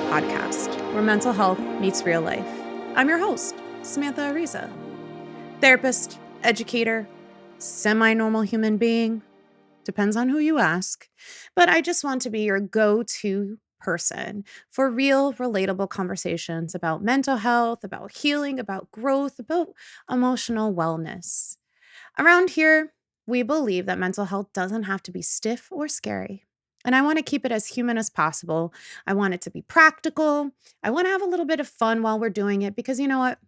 podcast where mental health meets real life. I'm your host, Samantha Ariza. Therapist, educator, semi-normal human being. Depends on who you ask. But I just want to be your go-to person for real, relatable conversations about mental health, about healing, about growth, about emotional wellness. Around here, we believe that mental health doesn't have to be stiff or scary. And I want to keep it as human as possible. I want it to be practical. I want to have a little bit of fun while we're doing it because you know what?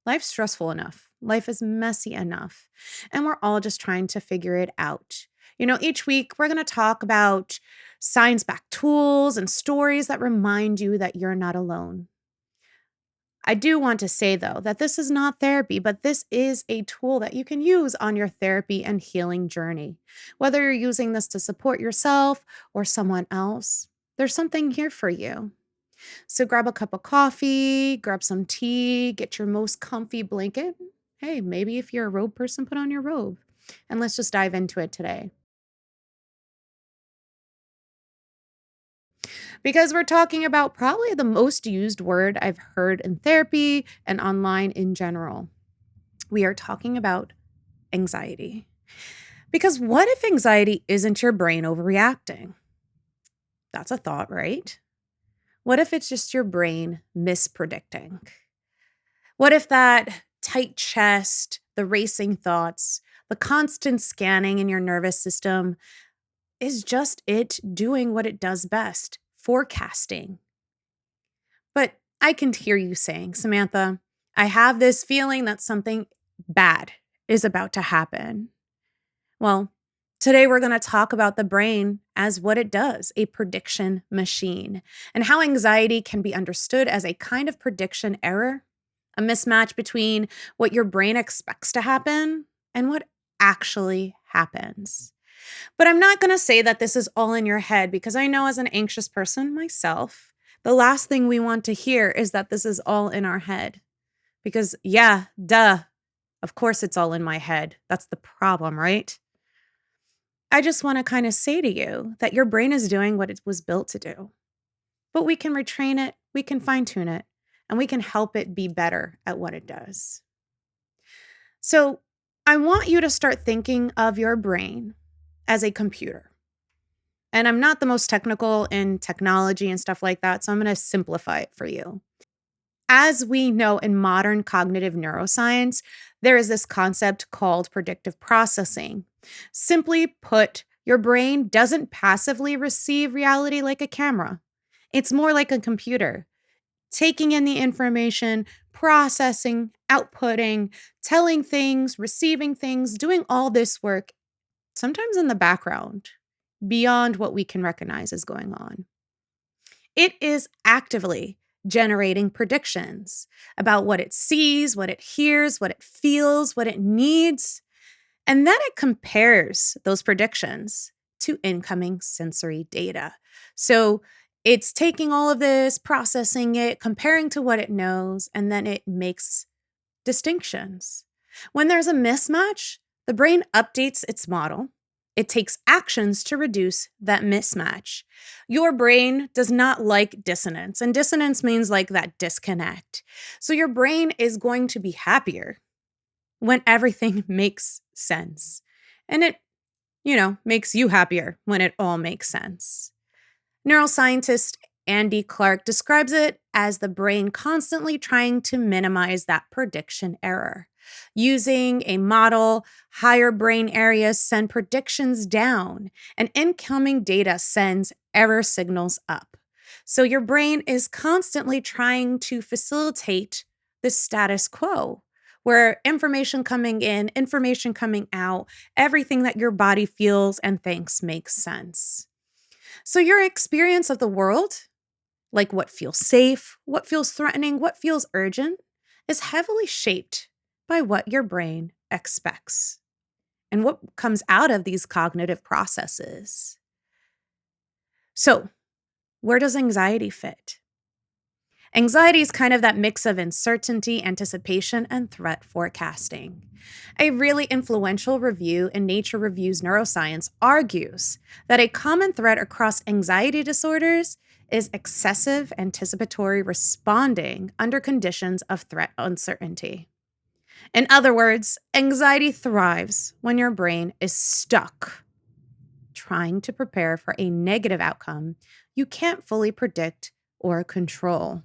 Life's stressful enough. Life is messy enough. And we're all just trying to figure it out. Each week we're going to talk about science-backed tools and stories that remind you that you're not alone. I do want to say, though, that this is not therapy, but this is a tool that you can use on your therapy and healing journey. Whether you're using this to support yourself or someone else, there's something here for you. So grab a cup of coffee, grab some tea, get your most comfy blanket. Hey, maybe if you're a robe person, put on your robe. And let's just dive into it today. Because we're talking about probably the most used word I've heard in therapy and online in general. We are talking about anxiety. Because what if anxiety isn't your brain overreacting? That's a thought, right? What if it's just your brain mispredicting? What if that tight chest, the racing thoughts, the constant scanning in your nervous system is just it doing what it does best? Forecasting. But I can hear you saying, Samantha, I have this feeling that something bad is about to happen. Well, today we're going to talk about the brain as what it does, a prediction machine, and how anxiety can be understood as a kind of prediction error, a mismatch between what your brain expects to happen and what actually happens. But I'm not going to say that this is all in your head because I know as an anxious person myself, the last thing we want to hear is that this is all in our head. Because yeah, duh, of course it's all in my head. That's the problem, right? I just want to kind of say to you that your brain is doing what it was built to do. But we can retrain it, we can fine-tune it, and we can help it be better at what it does. So I want you to start thinking of your brain as a computer. And I'm not the most technical in technology and stuff like that, so I'm going to simplify it for you. As we know in modern cognitive neuroscience, there is this concept called predictive processing. Simply put, your brain doesn't passively receive reality like a camera. It's more like a computer, taking in the information, processing, outputting, telling things, receiving things, doing all this work, sometimes in the background, beyond what we can recognize is going on. It is actively generating predictions about what it sees, what it hears, what it feels, what it needs, and then it compares those predictions to incoming sensory data. So it's taking all of this, processing it, comparing to what it knows, and then it makes distinctions. When there's a mismatch, the brain updates its model. It takes actions to reduce that mismatch. Your brain does not like dissonance, and dissonance means like that disconnect. So your brain is going to be happier when everything makes sense. And it, makes you happier when it all makes sense. Neuroscientist Andy Clark describes it as the brain constantly trying to minimize that prediction error. Using a model, higher brain areas send predictions down, and incoming data sends error signals up. So your brain is constantly trying to facilitate the status quo, where information coming in, information coming out, everything that your body feels and thinks makes sense. So your experience of the world, like what feels safe, what feels threatening, what feels urgent, is heavily shaped by what your brain expects and what comes out of these cognitive processes. So, where does anxiety fit? Anxiety is kind of that mix of uncertainty, anticipation, and threat forecasting. A really influential review in Nature Reviews Neuroscience argues that a common thread across anxiety disorders is excessive anticipatory responding under conditions of threat uncertainty. In other words, anxiety thrives when your brain is stuck trying to prepare for a negative outcome you can't fully predict or control.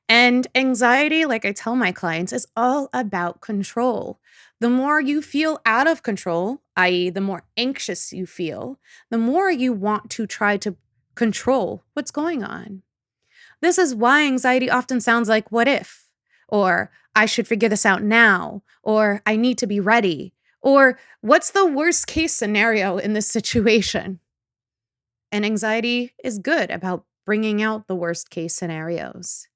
And anxiety, like I tell my clients, is all about control. The more you feel out of control, i.e., the more anxious you feel, the more you want to try to control what's going on. This is why anxiety often sounds like, what if? Or I should figure this out now. Or I need to be ready. Or what's the worst case scenario in this situation? And anxiety is good about bringing out the worst case scenarios.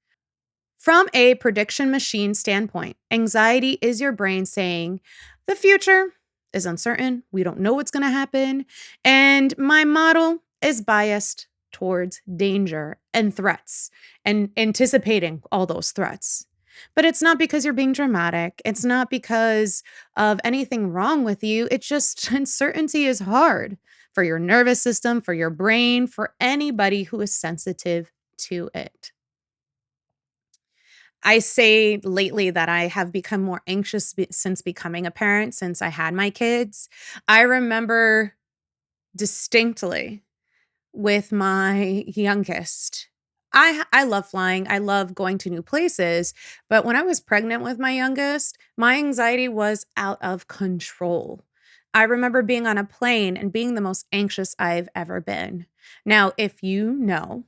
From a prediction machine standpoint, anxiety is your brain saying, the future is uncertain. We don't know what's going to happen. And my model is biased towards danger and threats and anticipating all those threats. But it's not because you're being dramatic. It's not because of anything wrong with you. It's just uncertainty is hard for your nervous system, for your brain, for anybody who is sensitive to it. I say lately that I have become more anxious since becoming a parent, since I had my kids. I remember distinctly with my youngest. I love flying. I love going to new places. But when I was pregnant with my youngest, my anxiety was out of control. I remember being on a plane and being the most anxious I've ever been. Now, if you know,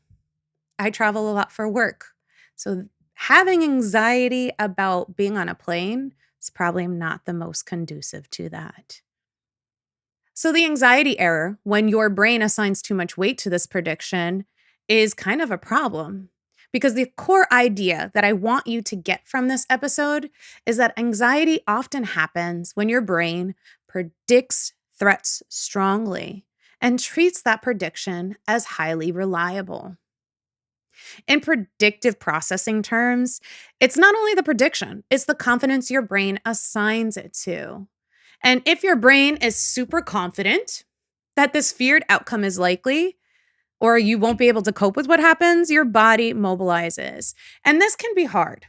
I travel a lot for work. So having anxiety about being on a plane is probably not the most conducive to that. So the anxiety error, when your brain assigns too much weight to this prediction, is kind of a problem. Because the core idea that I want you to get from this episode is that anxiety often happens when your brain predicts threats strongly and treats that prediction as highly reliable. In predictive processing terms, it's not only the prediction, it's the confidence your brain assigns it to. And if your brain is super confident that this feared outcome is likely, or you won't be able to cope with what happens, your body mobilizes. And this can be hard.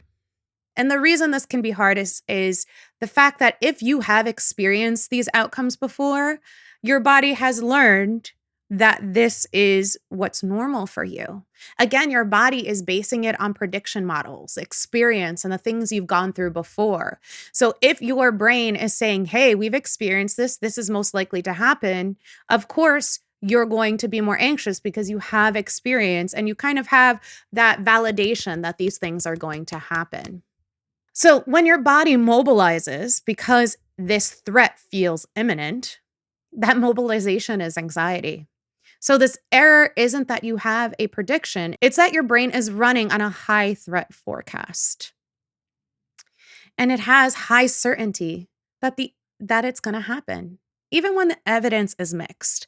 And the reason this can be hard is the fact that if you have experienced these outcomes before, your body has learned that this is what's normal for you. Again, your body is basing it on prediction models, experience, and the things you've gone through before. So if your brain is saying, hey, we've experienced this is most likely to happen, of course, you're going to be more anxious because you have experience and you kind of have that validation that these things are going to happen. So when your body mobilizes because this threat feels imminent, that mobilization is anxiety. So this error isn't that you have a prediction, it's that your brain is running on a high threat forecast. And it has high certainty that it's going to happen, even when the evidence is mixed.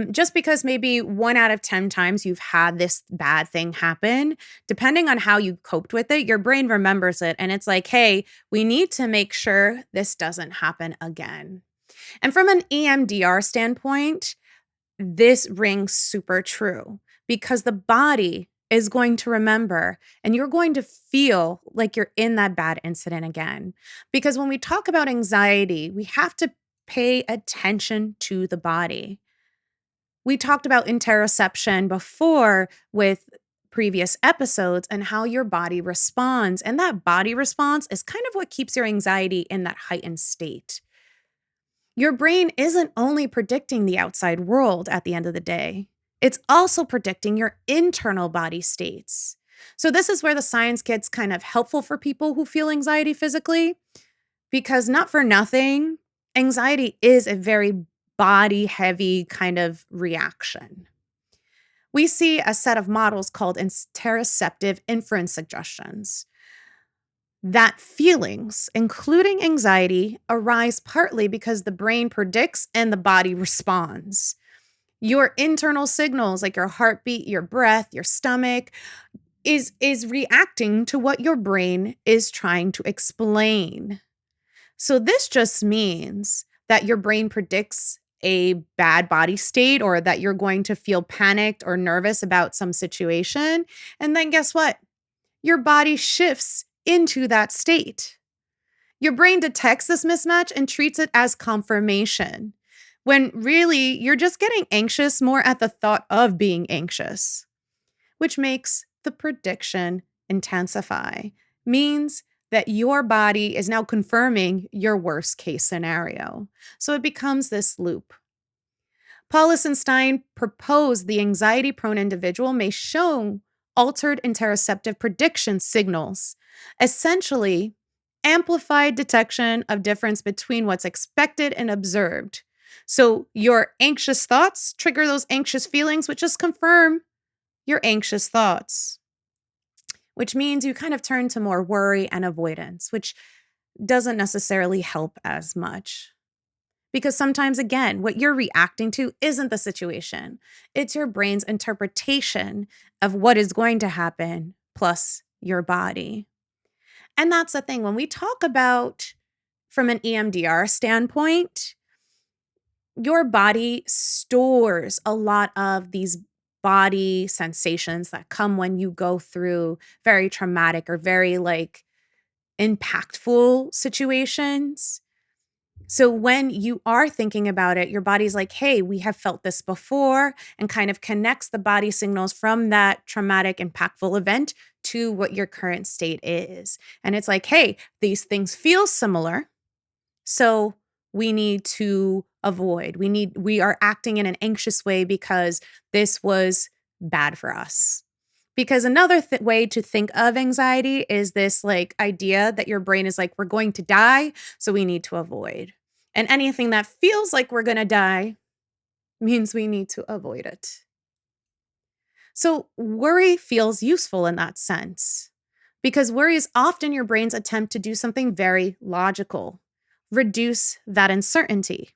Just because maybe 1 out of 10 times you've had this bad thing happen, depending on how you coped with it, your brain remembers it. And it's like, hey, we need to make sure this doesn't happen again. And from an EMDR standpoint, this rings super true because the body is going to remember and you're going to feel like you're in that bad incident again. Because when we talk about anxiety, we have to pay attention to the body. We talked about interoception before with previous episodes and how your body responds. And that body response is kind of what keeps your anxiety in that heightened state. Your brain isn't only predicting the outside world at the end of the day, it's also predicting your internal body states. So, this is where the science gets kind of helpful for people who feel anxiety physically, because not for nothing, anxiety is a very body heavy kind of reaction. We see a set of models called interoceptive inference suggestions. That feelings, including anxiety, arise partly because the brain predicts and the body responds. Your internal signals, like your heartbeat, your breath, your stomach, is reacting to what your brain is trying to explain. So this just means that your brain predicts a bad body state or that you're going to feel panicked or nervous about some situation. And then guess what? Your body shifts into that state. Your brain detects this mismatch and treats it as confirmation, when really you're just getting anxious more at the thought of being anxious, which makes the prediction intensify, means that your body is now confirming your worst case scenario. So it becomes this loop. Paulus and Stein proposed the anxiety prone individual may show altered interoceptive prediction signals, essentially, amplified detection of difference between what's expected and observed. So your anxious thoughts trigger those anxious feelings, which just confirm your anxious thoughts, which means you kind of turn to more worry and avoidance, which doesn't necessarily help as much. Because sometimes, again, what you're reacting to isn't the situation. It's your brain's interpretation of what is going to happen, plus your body. And that's the thing. When we talk about from an EMDR standpoint, your body stores a lot of these body sensations that come when you go through very traumatic or very impactful situations. So when you are thinking about it, your body's like, hey, we have felt this before, and kind of connects the body signals from that traumatic, impactful event to what your current state is. And it's like, hey, these things feel similar. So we need to avoid. We are acting in an anxious way because this was bad for us. Because another way to think of anxiety is this idea that your brain is like, we're going to die, so we need to avoid. And anything that feels like we're going to die means we need to avoid it. So worry feels useful in that sense, because worry is often your brain's attempt to do something very logical, reduce that uncertainty.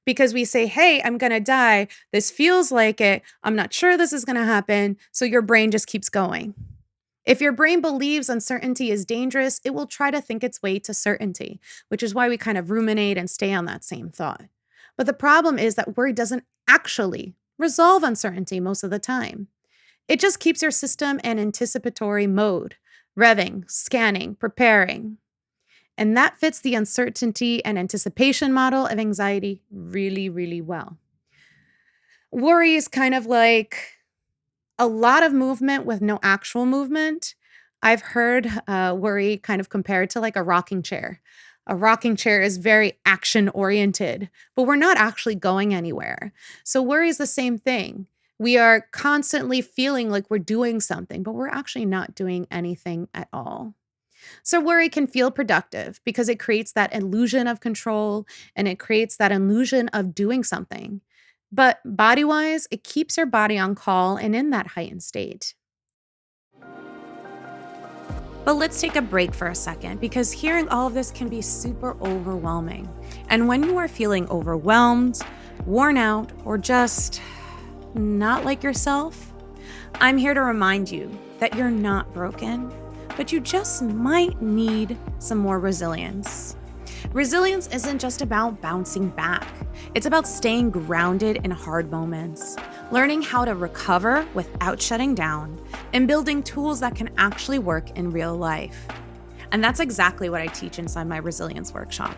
Because we say, hey, I'm going to die. This feels like it. I'm not sure this is going to happen. So your brain just keeps going. If your brain believes uncertainty is dangerous, it will try to think its way to certainty, which is why we kind of ruminate and stay on that same thought. But the problem is that worry doesn't actually resolve uncertainty most of the time. It just keeps your system in anticipatory mode, revving, scanning, preparing. And that fits the uncertainty and anticipation model of anxiety really, really well. Worry is kind of like a lot of movement with no actual movement. I've heard worry kind of compared to like a rocking chair. A rocking chair is very action oriented, but we're not actually going anywhere. So worry is the same thing. We are constantly feeling like we're doing something, but we're actually not doing anything at all. So worry can feel productive because it creates that illusion of control and it creates that illusion of doing something. But body-wise, it keeps your body on call and in that heightened state. But let's take a break for a second, because hearing all of this can be super overwhelming. And when you are feeling overwhelmed, worn out, or just not like yourself, I'm here to remind you that you're not broken, but you just might need some more resilience. Resilience isn't just about bouncing back. It's about staying grounded in hard moments, learning how to recover without shutting down, and building tools that can actually work in real life. And that's exactly what I teach inside my resilience workshop.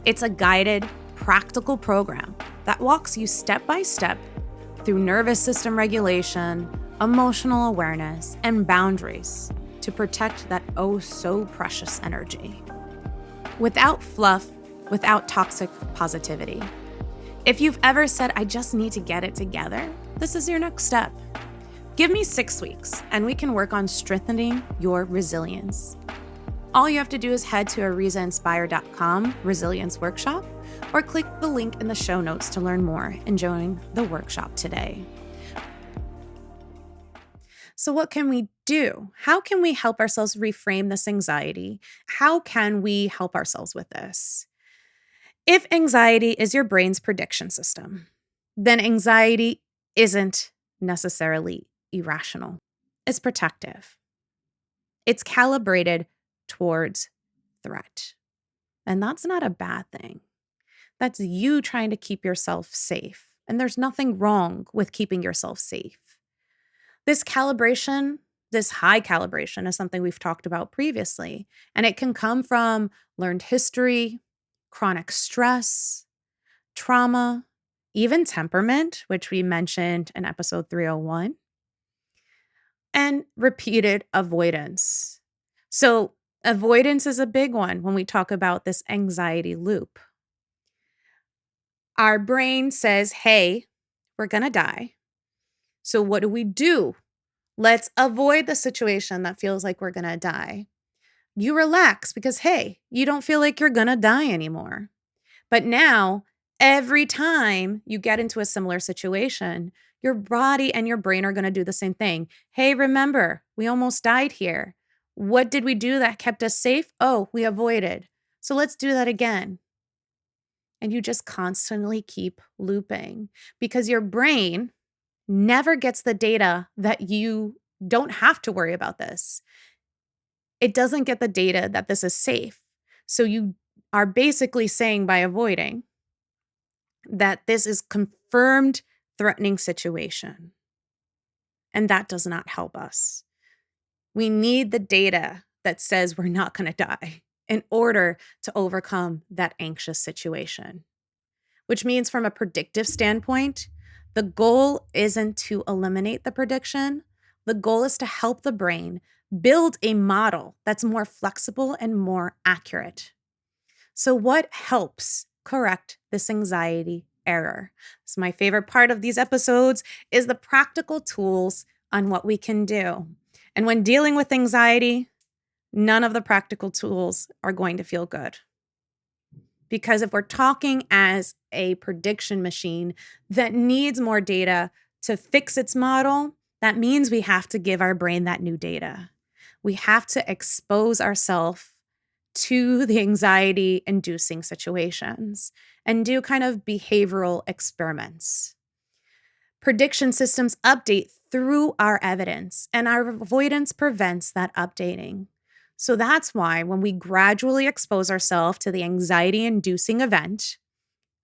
It's a guided, practical program that walks you step by step through nervous system regulation, emotional awareness, and boundaries to protect that oh so precious energy. Without fluff, without toxic positivity. If you've ever said, I just need to get it together, this is your next step. Give me 6 weeks and we can work on strengthening your resilience. All you have to do is head to arizainspire.com resilience workshop or click the link in the show notes to learn more and join the workshop today. So what can we do? How can we help ourselves reframe this anxiety? How can we help ourselves with this? If anxiety is your brain's prediction system, then anxiety isn't necessarily irrational. It's protective. It's calibrated towards threat. And that's not a bad thing. That's you trying to keep yourself safe. And there's nothing wrong with keeping yourself safe. This calibration, this high calibration, is something we've talked about previously, and it can come from learned history, chronic stress, trauma, even temperament, which we mentioned in episode 301, and repeated avoidance. So, avoidance is a big one when we talk about this anxiety loop. Our brain says, hey, we're going to die. So, what do? Let's avoid the situation that feels like we're going to die. You relax because, hey, you don't feel like you're going to die anymore. But now, every time you get into a similar situation, your body and your brain are going to do the same thing. Hey, remember, we almost died here. What did we do that kept us safe? Oh, we avoided. So let's do that again. And you just constantly keep looping because your brain never gets the data that you don't have to worry about this. It doesn't get the data that this is safe. So you are basically saying by avoiding that this is confirmed threatening situation. And that does not help us. We need the data that says we're not going to die in order to overcome that anxious situation. Which means from a predictive standpoint, the goal isn't to eliminate the prediction. The goal is to help the brain build a model that's more flexible and more accurate. So what helps correct this anxiety error? So my favorite part of these episodes is the practical tools on what we can do. And when dealing with anxiety, none of the practical tools are going to feel good. Because if we're talking as a prediction machine that needs more data to fix its model, that means we have to give our brain that new data. We have to expose ourselves to the anxiety inducing situations and do kind of behavioral experiments. Prediction systems update through our evidence, and our avoidance prevents that updating. So that's why when we gradually expose ourselves to the anxiety inducing event,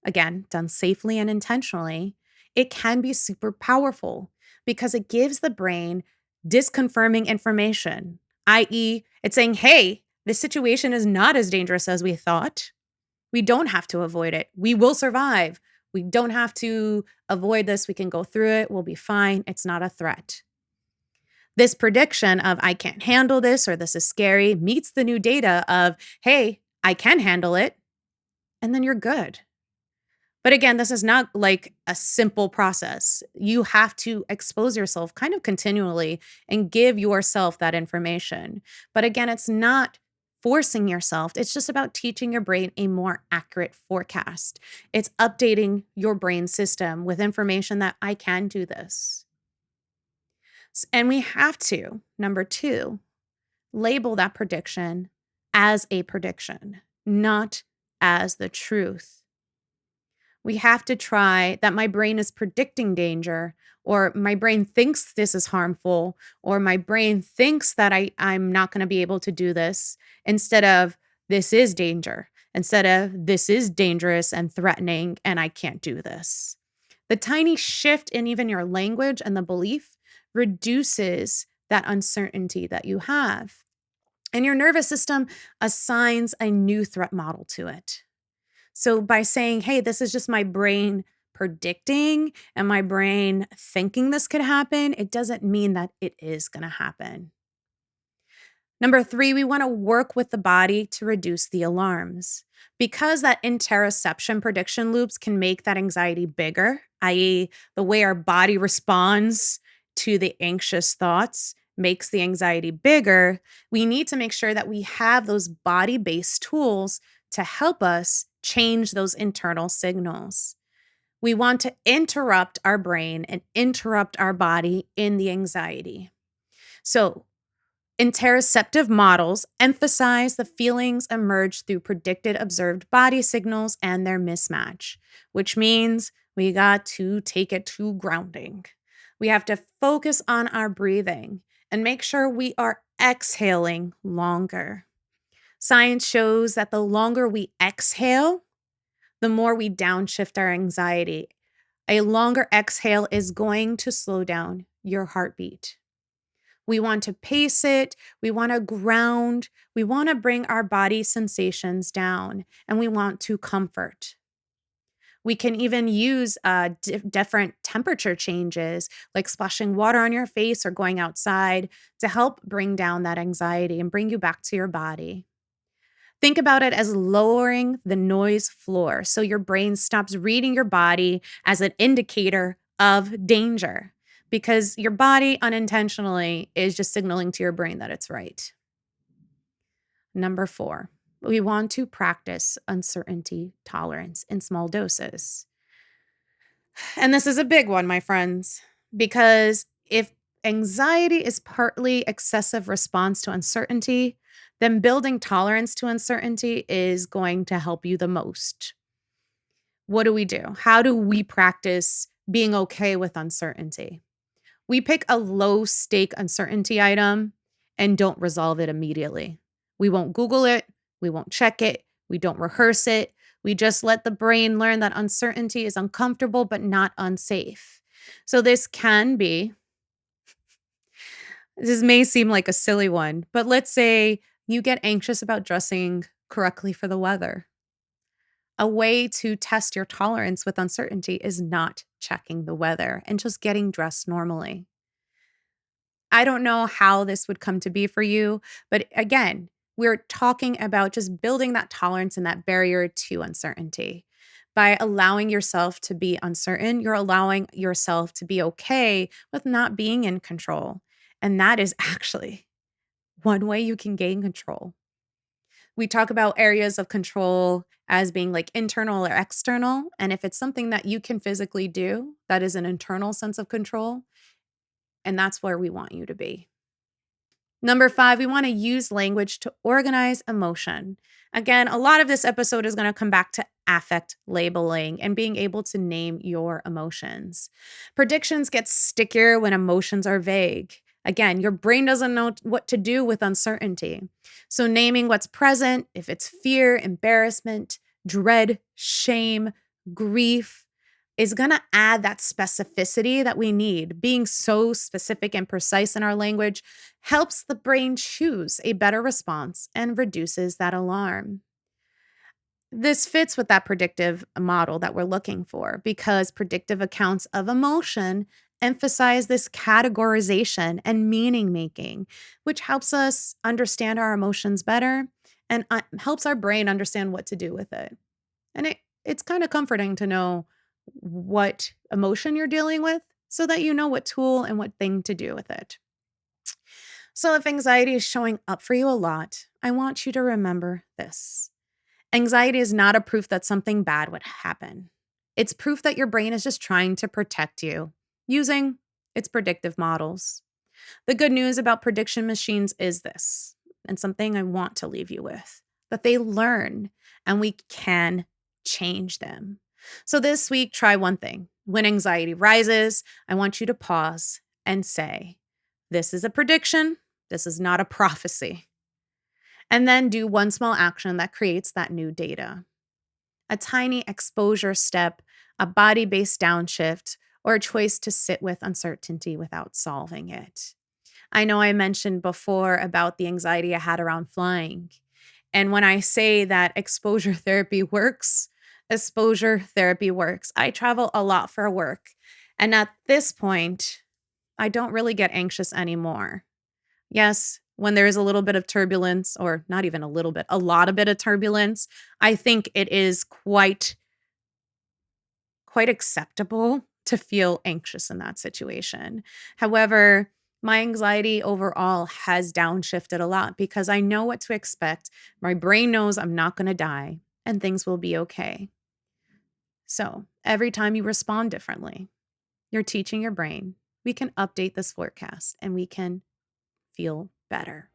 again, done safely and intentionally, it can be super powerful because it gives the brain disconfirming information, i.e., it's saying, hey, this situation is not as dangerous as we thought. We don't have to avoid it. We will survive. We don't have to avoid this. We can go through it. We'll be fine. It's not a threat. This prediction of I can't handle this or this is scary meets the new data of, hey, I can handle it. And then you're good. But again, this is not like a simple process. You have to expose yourself kind of continually and give yourself that information. But again, it's not forcing yourself. It's just about teaching your brain a more accurate forecast. It's updating your brain system with information that I can do this. And we have to, number 2, label that prediction as a prediction, not as the truth. We have to try that my brain is predicting danger, or my brain thinks this is harmful, or my brain thinks that I'm not going to be able to do this, instead of this is danger, instead of this is dangerous and threatening and I can't do this. The tiny shift in even your language and the belief reduces that uncertainty that you have. And your nervous system assigns a new threat model to it. So by saying, hey, this is just my brain predicting and my brain thinking this could happen, it doesn't mean that it is going to happen. Number 3, we want to work with the body to reduce the alarms. Because that interoception prediction loops can make that anxiety bigger, i.e., the way our body responds to the anxious thoughts makes the anxiety bigger, we need to make sure that we have those body-based tools to help us change those internal signals. We want to interrupt our brain and interrupt our body in the anxiety. So, interoceptive models emphasize the feelings emerge through predicted observed body signals and their mismatch, which means we got to take it to grounding. We have to focus on our breathing and make sure we are exhaling longer. Science shows that the longer we exhale, the more we downshift our anxiety. A longer exhale is going to slow down your heartbeat. We want to pace it. We want to ground. We want to bring our body sensations down, and we want to comfort. We can even use different temperature changes, like splashing water on your face or going outside, to help bring down that anxiety and bring you back to your body. Think about it as lowering the noise floor so your brain stops reading your body as an indicator of danger, because your body unintentionally is just signaling to your brain that it's right. Number 4, we want to practice uncertainty tolerance in small doses. And this is a big one, my friends, because if anxiety is partly excessive response to uncertainty, then building tolerance to uncertainty is going to help you the most. What do we do? How do we practice being okay with uncertainty? We pick a low stake uncertainty item and don't resolve it immediately. We won't Google it. We won't check it. We don't rehearse it. We just let the brain learn that uncertainty is uncomfortable but not unsafe. So this may seem like a silly one, but let's say you get anxious about dressing correctly for the weather. A way to test your tolerance with uncertainty is not checking the weather and just getting dressed normally. I don't know how this would come to be for you, but again, we're talking about just building that tolerance and that barrier to uncertainty. By allowing yourself to be uncertain, you're allowing yourself to be okay with not being in control. And that is actually one way you can gain control. We talk about areas of control as being like internal or external. And if it's something that you can physically do, that is an internal sense of control. And that's where we want you to be. Number 5, we want to use language to organize emotion. Again, a lot of this episode is going to come back to affect labeling and being able to name your emotions. Predictions get stickier when emotions are vague. Again, your brain doesn't know what to do with uncertainty. So naming what's present, if it's fear, embarrassment, dread, shame, grief, is going to add that specificity that we need. Being so specific and precise in our language helps the brain choose a better response and reduces that alarm. This fits with that predictive model that we're looking for, because predictive accounts of emotion emphasize this categorization and meaning making, which helps us understand our emotions better and helps our brain understand what to do with it. And it's kind of comforting to know what emotion you're dealing with so that you know what tool and what thing to do with it. So if anxiety is showing up for you a lot, I want you to remember this. Anxiety is not a proof that something bad would happen. It's proof that your brain is just trying to protect you using its predictive models. The good news about prediction machines is this, and something I want to leave you with, that they learn and we can change them. So this week, try one thing. When anxiety rises, I want you to pause and say, this is a prediction. This is not a prophecy. And then do one small action that creates that new data. A tiny exposure step, a body-based downshift, or a choice to sit with uncertainty without solving it. I know I mentioned before about the anxiety I had around flying. And when I say that exposure therapy works, I travel a lot for work. And at this point, I don't really get anxious anymore. Yes, when there is a little bit of turbulence, or not even a little bit, a lot of bit of turbulence, I think it is quite acceptable to feel anxious in that situation. However, my anxiety overall has downshifted a lot because I know what to expect. My brain knows I'm not going to die and things will be okay. So every time you respond differently, you're teaching your brain, we can update this forecast and we can feel better.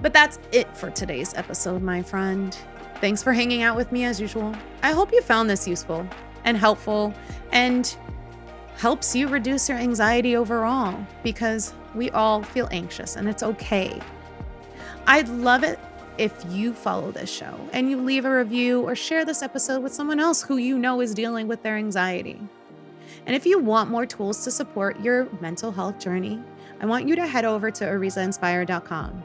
But that's it for today's episode, my friend. Thanks for hanging out with me as usual. I hope you found this useful and helpful and helps you reduce your anxiety overall, because we all feel anxious and it's okay. I'd love it if you follow this show and you leave a review or share this episode with someone else who you know is dealing with their anxiety. And if you want more tools to support your mental health journey, I want you to head over to arizainspire.com.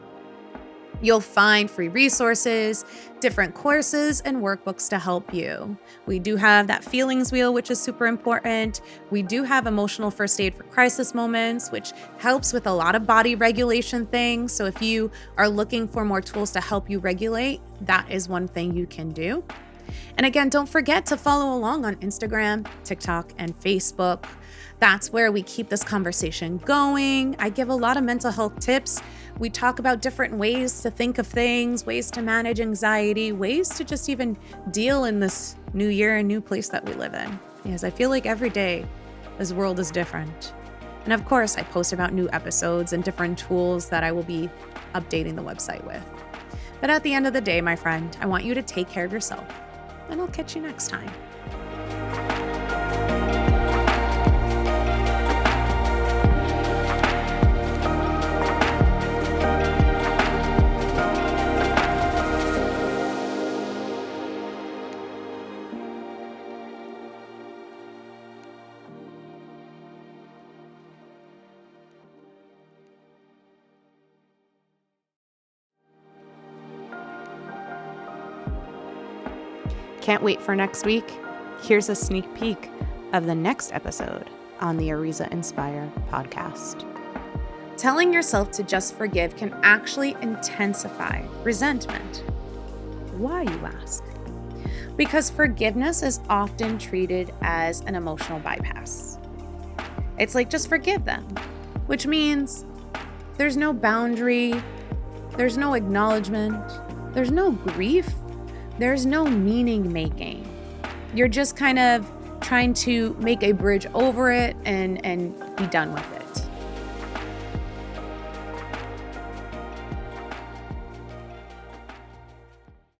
You'll find free resources, different courses, and workbooks to help you. We do have that feelings wheel, which is super important. We do have emotional first aid for crisis moments, which helps with a lot of body regulation things. So if you are looking for more tools to help you regulate, that is one thing you can do. And again, don't forget to follow along on Instagram, TikTok, and Facebook. That's where we keep this conversation going. I give a lot of mental health tips. We talk about different ways to think of things, ways to manage anxiety, ways to just even deal in this new year and new place that we live in. Because I feel like every day this world is different. And of course, I post about new episodes and different tools that I will be updating the website with. But at the end of the day, my friend, I want you to take care of yourself. And I'll catch you next time. Can't wait for next week? Here's a sneak peek of the next episode on the Ariza Inspire podcast. Telling yourself to just forgive can actually intensify resentment. Why, you ask? Because forgiveness is often treated as an emotional bypass. It's like, just forgive them, which means there's no boundary, there's no acknowledgement, there's no grief, there's no meaning making. You're just kind of trying to make a bridge over it and be done with it.